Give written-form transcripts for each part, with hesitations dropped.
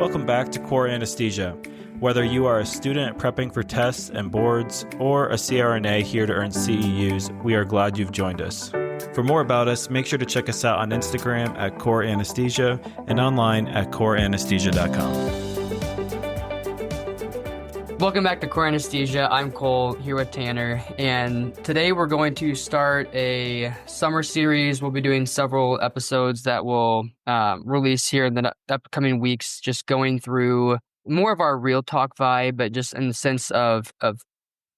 Welcome back to Core Anesthesia. Whether you are a student prepping for tests and boards or a CRNA here to earn CEUs, we are glad you've joined us. For more about us, make sure to check us out on Instagram at Core Anesthesia and online at coreanesthesia.com. Welcome back to Core Anesthesia. I'm Cole here with Tanner, and today we're going to start a summer series. We'll be doing several episodes that will release here in the upcoming weeks, just going through more of our real talk vibe, but just in the sense of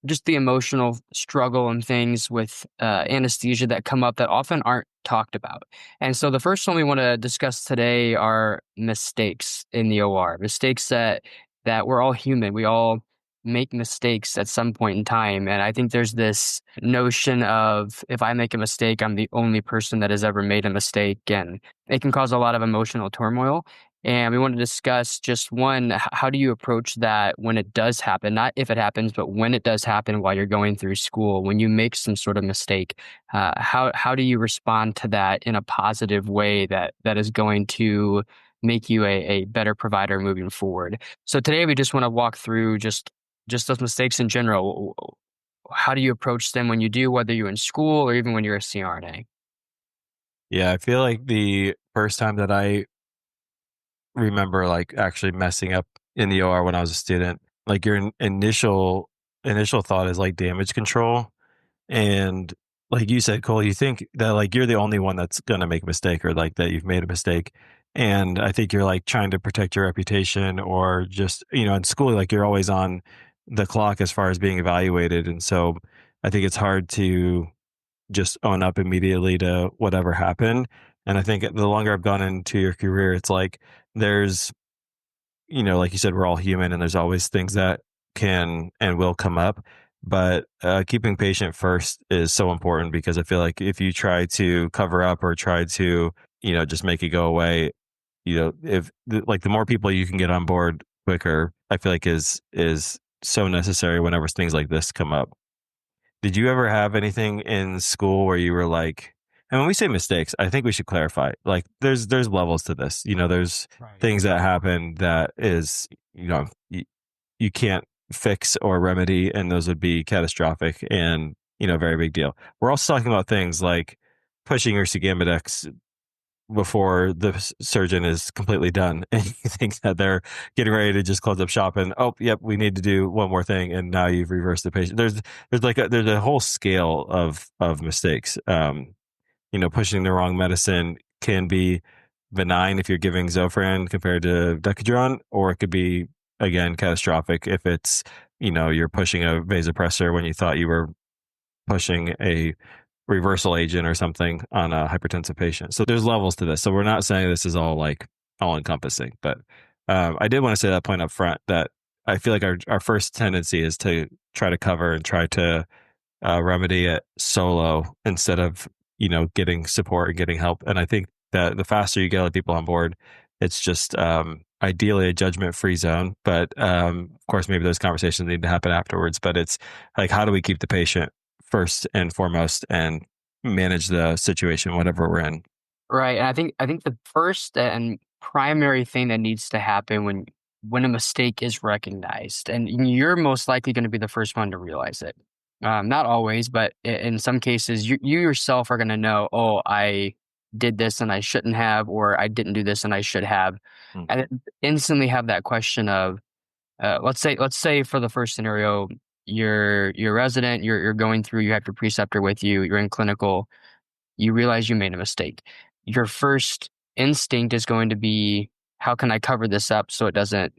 just the emotional struggle and things with anesthesia that come up that often aren't talked about. And so the first one we want to discuss today are mistakes in the OR, mistakes that we're all human. We all make mistakes at some point in time. And I think there's this notion of if I make a mistake, I'm the only person that has ever made a mistake. And it can cause a lot of emotional turmoil. And we want to discuss just one, how do you approach that when it does happen? Not if it happens, but when it does happen while you're going through school, when you make some sort of mistake, how do you respond to that in a positive way that is going to make you a better provider moving forward? So today we just want to walk through just those mistakes in general. How do you approach them when you do, whether you're in school or even when you're a CRNA? Yeah, I feel like the first time that I remember like actually messing up in the OR when I was a student, like your initial thought is like damage control. And like you said, Cole, you think that like you're the only one that's gonna make a mistake or like that you've made a mistake. And I think you're like trying to protect your reputation or just, in school, like you're always on the clock as far as being evaluated. And so I think it's hard to just own up immediately to whatever happened. And I think the longer I've gone into your career, it's like there's, like you said, we're all human and there's always things that can and will come up. But keeping patient first is so important because I feel like if you try to cover up or try to, just make it go away, if like the more people you can get on board quicker, I feel like is so necessary whenever things like this come up. Did you ever have anything in school where you were like, and when we say mistakes, I think we should clarify, like there's levels to this, there's things that happen that is, you can't fix or remedy, and those would be catastrophic and, very big deal. We're also talking about things like pushing your C-Gammadex before the surgeon is completely done and you think that they're getting ready to just close up shop and yep, we need to do one more thing, and now you've reversed the patient. There's a whole scale of mistakes. Pushing the wrong medicine can be benign if you're giving Zofran compared to Decadron, or it could be again catastrophic if it's you're pushing a vasopressor when you thought you were pushing a reversal agent or something on a hypertensive patient. So there's levels to this. So we're not saying this is all like all encompassing, but I did want to say that point up front that I feel like our first tendency is to try to cover and try to remedy it solo instead of, getting support and getting help. And I think that the faster you get other people on board, it's just ideally a judgment-free zone. But of course, maybe those conversations need to happen afterwards. But it's like, how do we keep the patient first and foremost and manage the situation, whatever we're in? Right. And I think the first and primary thing that needs to happen when a mistake is recognized, and you're most likely going to be the first one to realize it. Not always, but in some cases, you yourself are going to know, oh, I did this and I shouldn't have, or I didn't do this and I should have. And instantly have that question of, let's say for the first scenario, you're a resident, you're going through, you have your preceptor with you, you're in clinical, you realize you made a mistake. Your first instinct is going to be, how can I cover this up so it doesn't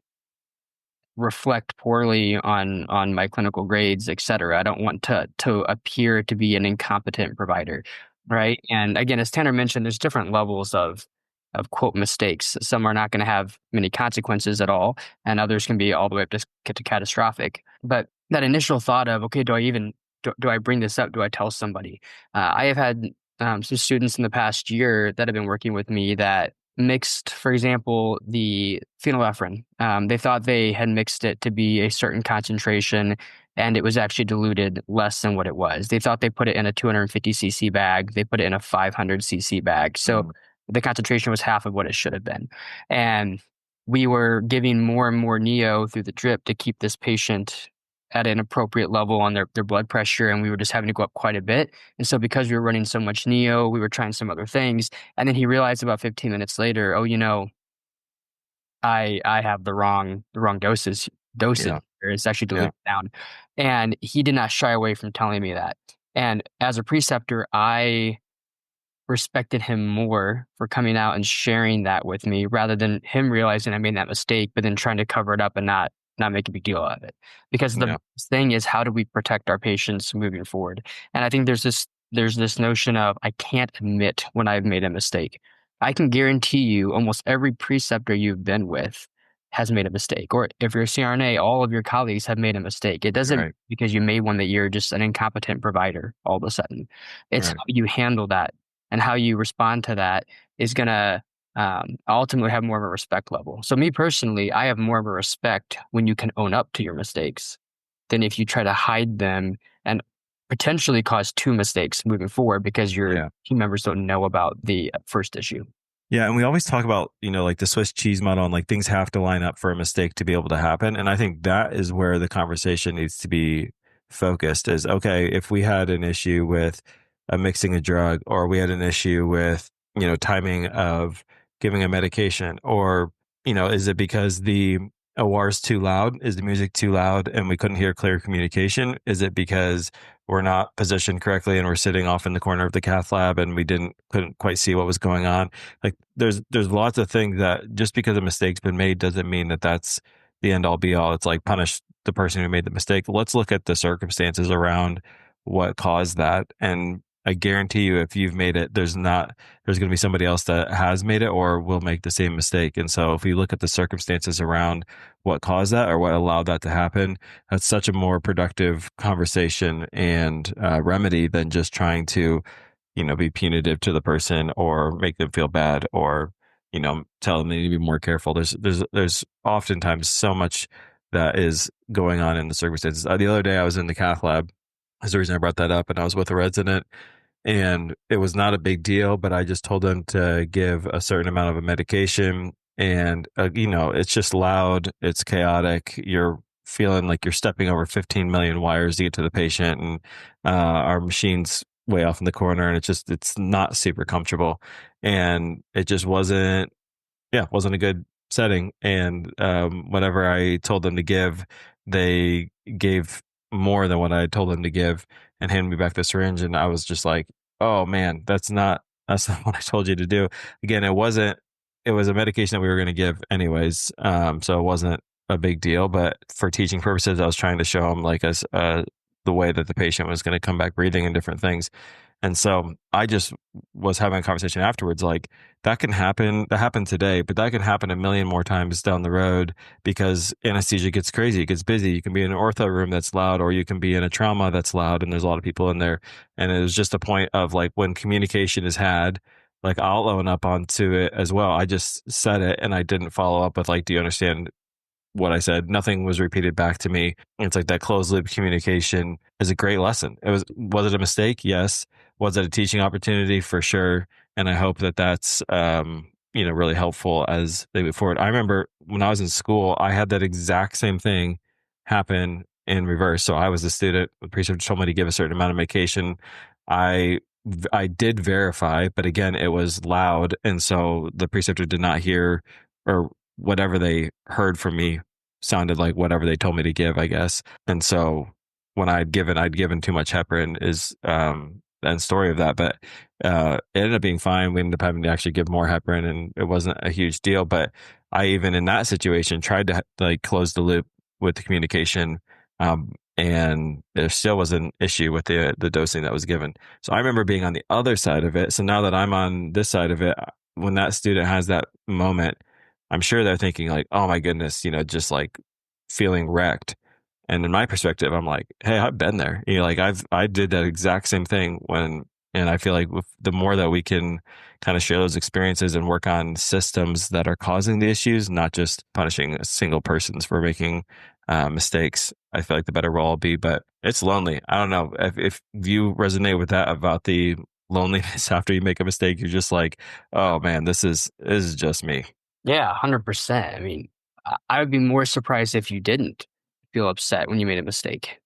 reflect poorly on my clinical grades, et cetera. I don't want to appear to be an incompetent provider, right? And again, as Tanner mentioned, there's different levels of quote mistakes. Some are not going to have many consequences at all, and others can be all the way up to catastrophic. But that initial thought of, okay, do I bring this up? Do I tell somebody? I have had some students in the past year that have been working with me that mixed, for example, the phenylephrine. They thought they had mixed it to be a certain concentration, and it was actually diluted less than what it was. They thought they put it in a 250 cc bag. They put it in a 500 cc bag. So the concentration was half of what it should have been. And we were giving more and more neo through the drip to keep this patient at an appropriate level on their blood pressure, and we were just having to go up quite a bit. And so because we were running so much neo, we were trying some other things, and then he realized about 15 minutes later, oh, I have the wrong dosage Yeah. here. It's actually Yeah. diluted down. And he did not shy away from telling me that. And as a preceptor, I respected him more for coming out and sharing that with me rather than him realizing I made that mistake, but then trying to cover it up and not make a big deal out of it. Because the Yeah. thing is, how do we protect our patients moving forward? And I think there's this notion of I can't admit when I've made a mistake. I can guarantee you almost every preceptor you've been with has made a mistake. Or if you're a CRNA, all of your colleagues have made a mistake. It doesn't Right. because you made one that you're just an incompetent provider all of a sudden. It's Right. how you handle that and how you respond to that is going to ultimately have more of a respect level. So me personally, I have more of a respect when you can own up to your mistakes than if you try to hide them and potentially cause two mistakes moving forward because your Yeah. team members don't know about the first issue. Yeah, and we always talk about, like the Swiss cheese model and like things have to line up for a mistake to be able to happen. And I think that is where the conversation needs to be focused is okay, if we had an issue with mixing a drug, or we had an issue with, timing of giving a medication, or, is it because the OR is too loud? Is the music too loud and we couldn't hear clear communication? Is it because we're not positioned correctly and we're sitting off in the corner of the cath lab and we couldn't quite see what was going on? Like there's lots of things that just because a mistake's been made doesn't mean that that's the end all be all. It's like punish the person who made the mistake. Let's look at the circumstances around what caused that. And I guarantee you, if you've made it, there's going to be somebody else that has made it or will make the same mistake. And so if we look at the circumstances around what caused that or what allowed that to happen, that's such a more productive conversation and remedy than just trying to be punitive to the person or make them feel bad or, tell them they need to be more careful. There's oftentimes so much that is going on in the circumstances. The other day I was in the cath lab. That's the reason I brought that up. And I was with a resident and it was not a big deal, but I just told them to give a certain amount of a medication. And, it's just loud. It's chaotic. You're feeling like you're stepping over 15 million wires to get to the patient. And our machine's way off in the corner and it's not super comfortable. And it just wasn't a good setting. And whenever I told them to give, they gave more than what I told them to give and handed me back the syringe. And I was just like, oh man, that's not what I told you to do. Again, it was a medication that we were going to give anyways. So it wasn't a big deal, but for teaching purposes, I was trying to show them like as the way that the patient was going to come back breathing and different things. And so I just was having a conversation afterwards, like that can happen. That happened today, but that can happen a million more times down the road because anesthesia gets crazy. It gets busy. You can be in an ortho room that's loud, or you can be in a trauma that's loud and there's a lot of people in there. And it was just a point of like when communication is had, like I'll own up onto it as well. I just said it and I didn't follow up with like, do you understand what I said? Nothing was repeated back to me. It's like that closed loop communication is a great lesson. Was it a mistake? Yes. Was it a teaching opportunity? For sure. And I hope that that's, really helpful as they move forward. I remember when I was in school, I had that exact same thing happen in reverse. So I was a student. The preceptor told me to give a certain amount of medication. I did verify, but again, it was loud. And so the preceptor did not hear, or whatever they heard from me sounded like whatever they told me to give, I guess. And so when I'd given too much heparin is the story of that. But it ended up being fine. We ended up having to actually give more heparin and it wasn't a huge deal. But I even in that situation tried to like close the loop with the communication. And there still was an issue with the dosing that was given. So I remember being on the other side of it. So now that I'm on this side of it, when that student has that moment, I'm sure they're thinking like, oh my goodness, just like feeling wrecked. And in my perspective, I'm like, hey, I've been there. Like I did that exact same thing and I feel like with the more that we can kind of share those experiences and work on systems that are causing the issues, not just punishing single persons for making mistakes, I feel like the better role will be. But it's lonely. I don't know if you resonate with that about the loneliness after you make a mistake. You're just like, oh man, this is just me. Yeah, 100%. I mean, I would be more surprised if you didn't feel upset when you made a mistake,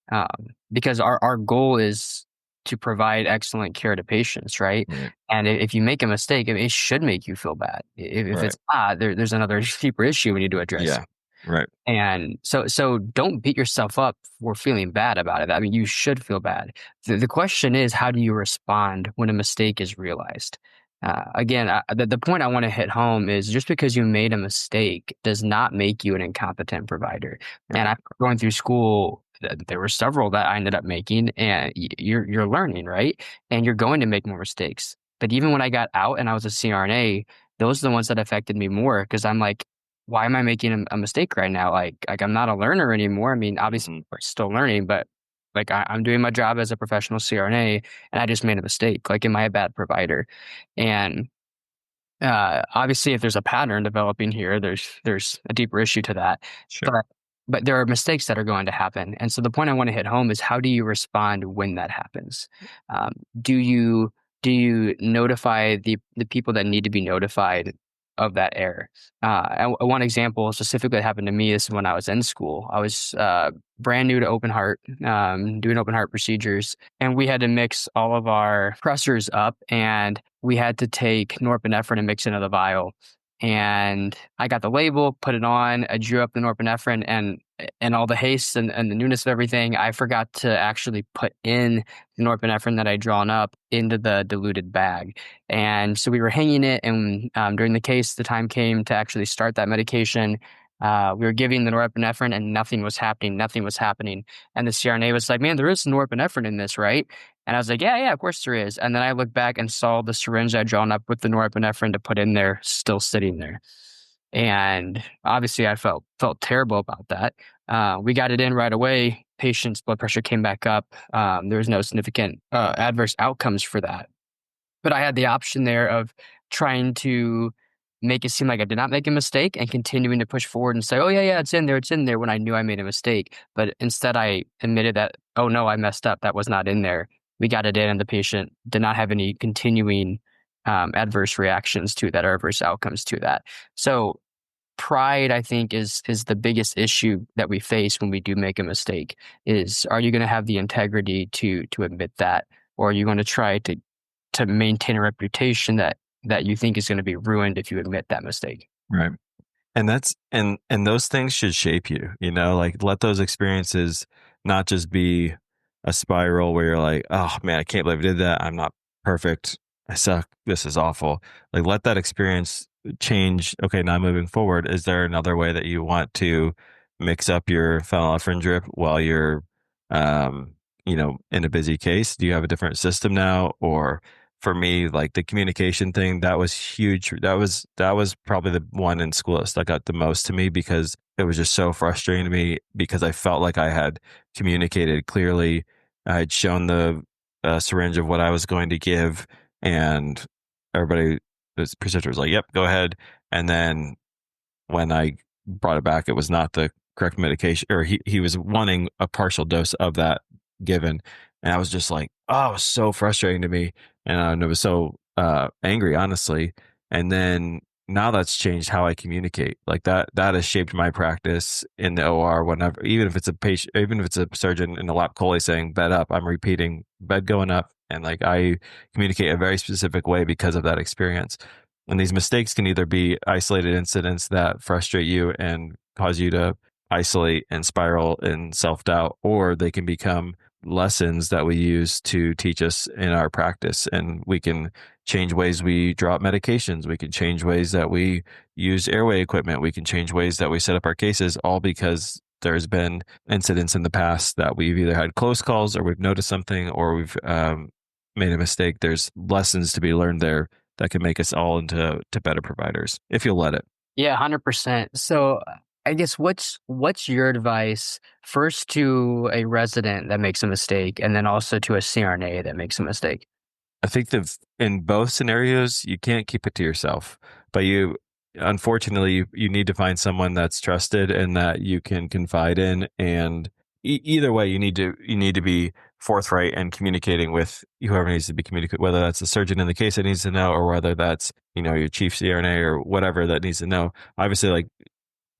because our goal is to provide excellent care to patients, right? Right. And if you make a mistake, I mean, it should make you feel bad. If Right. it's not, there's another deeper issue we need to address. Yeah. Right. And so don't beat yourself up for feeling bad about it. I mean, you should feel bad. The question is, how do you respond when a mistake is realized? Again, the point I want to hit home is just because you made a mistake does not make you an incompetent provider. And Right. I'm going through school. There were several that I ended up making, and you're learning, right? And you're going to make more mistakes. But even when I got out and I was a CRNA, those are the ones that affected me more because I'm like, why am I making a mistake right now? Like I'm not a learner anymore. I mean, obviously Mhm. we're still learning, but like I'm doing my job as a professional CRNA and I just made a mistake. Like, am I a bad provider? And obviously, if there's a pattern developing here, there's a deeper issue to that. Sure. But there are mistakes that are going to happen, and so the point I want to hit home is how do you respond when that happens? Um, do you notify the people that need to be notified of that error? One example specifically that happened to me is when I was in school. I was brand new to open heart, doing open heart procedures, and we had to mix all of our pressors up, and we had to take norepinephrine and mix it into the vial. And I got the label, put it on, I drew up the norepinephrine, and all the haste and the newness of everything, I forgot to actually put in the norepinephrine that I'd drawn up into the diluted bag. And so we were hanging it, and during the case, the time came to actually start that medication. We were giving the norepinephrine, and nothing was happening. Nothing was happening. And the CRNA was like, "Man, there is norepinephrine in this, right?" And I was like, yeah, of course there is. And then I looked back and saw the syringe I'd drawn up with the norepinephrine to put in there still sitting there. And obviously I felt terrible about that. We got it in right away. Patient's blood pressure came back up. There was no significant adverse outcomes for that. But I had the option there of trying to make it seem like I did not make a mistake and continuing to push forward and say, "Oh, yeah, it's in there," when I knew I made a mistake. But instead, I admitted that, "Oh, no, I messed up. That was not in there." We got it in, and the patient did not have any continuing adverse reactions to that or adverse outcomes to that. So pride, I think, is the biggest issue that we face when we do make a mistake. Is are you going to have the integrity to admit that, or are you going to try to maintain a reputation that you think is going to be ruined if you admit that mistake? Right. And that's and those things should shape you, like let those experiences not just be a spiral where you're like, oh man, I can't believe I did that. I'm not perfect. I suck. This is awful. Like let that experience change. Okay, now moving forward, is there another way that you want to mix up your phenylephrine drip while you're um, in a busy case? Do you have a different system now? Or for me, like the communication thing, that was huge. That was probably the one in school that stuck out the most to me because it was just so frustrating to me because I felt like I had communicated clearly. I had shown the syringe of what I was going to give, and everybody, the preceptor was like, "Yep, go ahead." And then when I brought it back, it was not the correct medication, or he was wanting a partial dose of that given, and I was just like, oh, it was so frustrating to me, and it was so angry, honestly. And then now that's changed how I communicate. Like that has shaped my practice in the OR. Whenever, even if it's a patient, even if it's a surgeon in a lap chole saying bed up, I'm repeating bed going up, and like I communicate a very specific way because of that experience. And these mistakes can either be isolated incidents that frustrate you and cause you to isolate and spiral in self doubt, or they can become lessons that we use to teach us in our practice. And we can change ways we drop medications. We can change ways that we use airway equipment. We can change ways that we set up our cases, all because there's been incidents in the past that we've either had close calls or we've noticed something or we've made a mistake. There's lessons to be learned there that can make us all into better providers if you'll let it. Yeah, 100%. So I guess what's your advice first to a resident that makes a mistake, and then also to a CRNA that makes a mistake? I think that in both scenarios, you can't keep it to yourself, but unfortunately, you need to find someone that's trusted and that you can confide in. And either way, you need to be forthright and communicating with whoever needs to be communicated, whether that's the surgeon in the case that needs to know, or whether that's, your chief CRNA or whatever that needs to know. Obviously, like,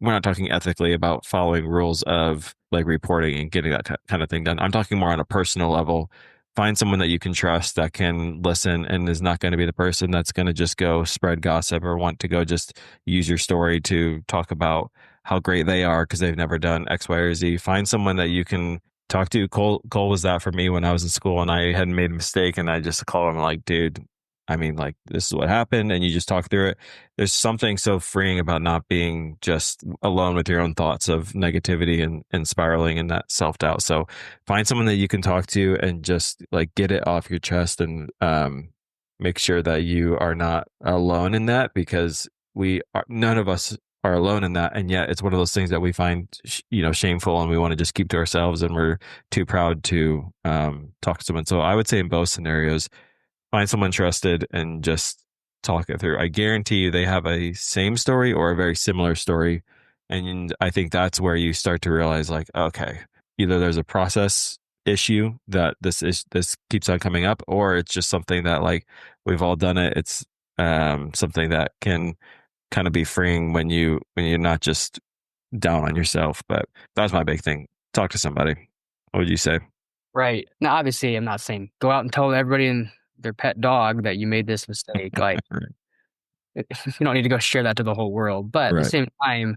we're not talking ethically about following rules of like reporting and getting that kind of thing done. I'm talking more on a personal level. Find someone that you can trust that can listen and is not going to be the person that's going to just go spread gossip or want to go just use your story to talk about how great they are because they've never done X, Y, or Z. Find someone that you can talk to. Cole was that for me when I was in school and I hadn't made a mistake, and I just called him like, dude, I mean, like, this is what happened, and you just talk through it. There's something so freeing about not being just alone with your own thoughts of negativity and spiraling and that self-doubt. So find someone that you can talk to and just like get it off your chest, and make sure that you are not alone in that, because none of us are alone in that. And yet it's one of those things that we find, shameful, and we want to just keep to ourselves, and we're too proud to talk to someone. So I would say in both scenarios, find someone trusted and just talk it through. I guarantee you they have a same story or a very similar story. And I think that's where you start to realize, like, okay, either there's a process issue that this keeps on coming up, or it's just something that, like, we've all done it. It's something that can kind of be freeing when you're not just down on yourself. But that's my big thing. Talk to somebody. What would you say? Right. Now, obviously, I'm not saying go out and tell everybody and their pet dog that you made this mistake. Like, you don't need to go share that to the whole world. But at the same time,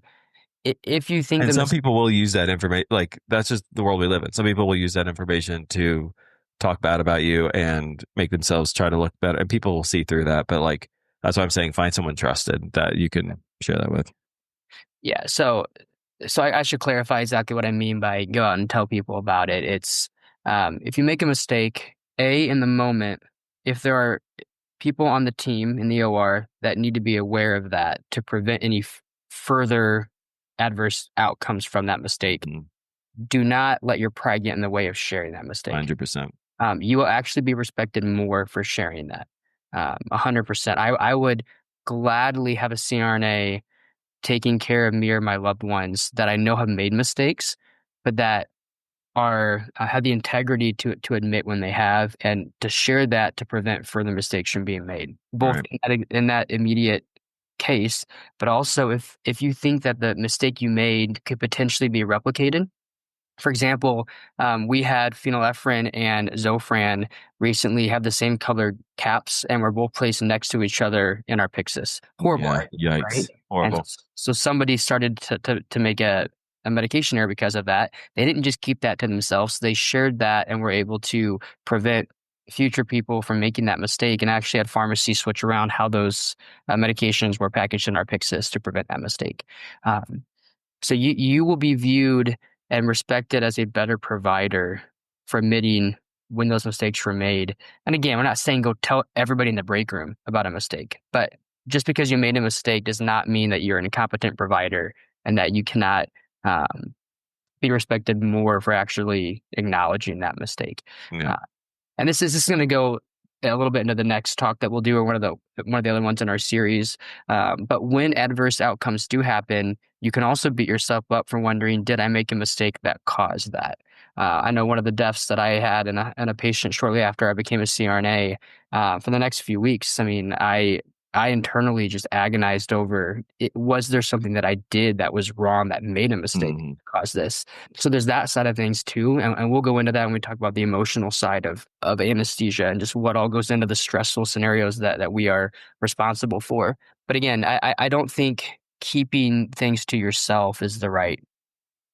if you think and some people will use that information, like, that's just the world we live in. Some people will use that information to talk bad about you and make themselves try to look better, and people will see through that. But like, that's why I'm saying find someone trusted that you can share that with. Yeah. So I should clarify exactly what I mean by go out and tell people about it. It's if you make a mistake, in the moment, if there are people on the team in the OR that need to be aware of that to prevent any further adverse outcomes from that mistake, do not let your pride get in the way of sharing that mistake. 100%. You will actually be respected more for sharing that. 100%. I would gladly have a CRNA taking care of me or my loved ones that I know have made mistakes, but that have the integrity to admit when they have, and to share that to prevent further mistakes from being made, both in that immediate case, but also if you think that the mistake you made could potentially be replicated. For example, we had phenylephrine and Zofran recently have the same colored caps, and were both placed next to each other in our Pyxis. Horrible. Yeah, yikes. Right? Horrible. And so somebody started to make a medication error because of that. They didn't just keep that to themselves. They shared that and were able to prevent future people from making that mistake, and actually had pharmacies switch around how those medications were packaged in our Pyxis to prevent that mistake. So you will be viewed and respected as a better provider for admitting when those mistakes were made. And again, we're not saying go tell everybody in the break room about a mistake, but just because you made a mistake does not mean that you're an incompetent provider and that you cannot be respected more for actually acknowledging that mistake. Yeah. And this is going to go a little bit into the next talk that we'll do, or one of the other ones in our series. But when adverse outcomes do happen, you can also beat yourself up for wondering, did I make a mistake that caused that? I know one of the deaths that I had in a patient shortly after I became a CRNA, for the next few weeks, I mean, I internally just agonized over, was there something that I did that was wrong that made a mistake to cause this? So there's that side of things too. And we'll go into that when we talk about the emotional side of anesthesia and just what all goes into the stressful scenarios that we are responsible for. But again, I don't think keeping things to yourself is the right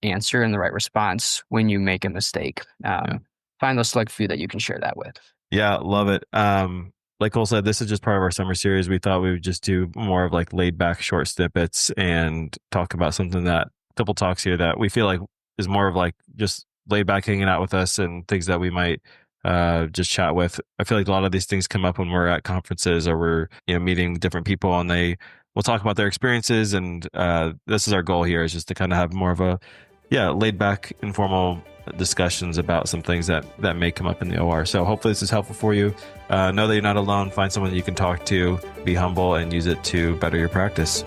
answer and the right response when you make a mistake. Find those select few that you can share that with. Yeah, love it. Like Cole said, this is just part of our summer series. We thought we would just do more of like laid back short snippets and talk about something that couple talks here that we feel like is more of like just laid back hanging out with us and things that we might just chat with. I feel like a lot of these things come up when we're at conferences or we're meeting different people, and we'll talk about their experiences. And this is our goal here, is just to kind of have more of a laid back, informal discussions about some things that may come up in the OR. So hopefully this is helpful for you. Know that you're not alone. Find someone that you can talk to, be humble, and use it to better your practice.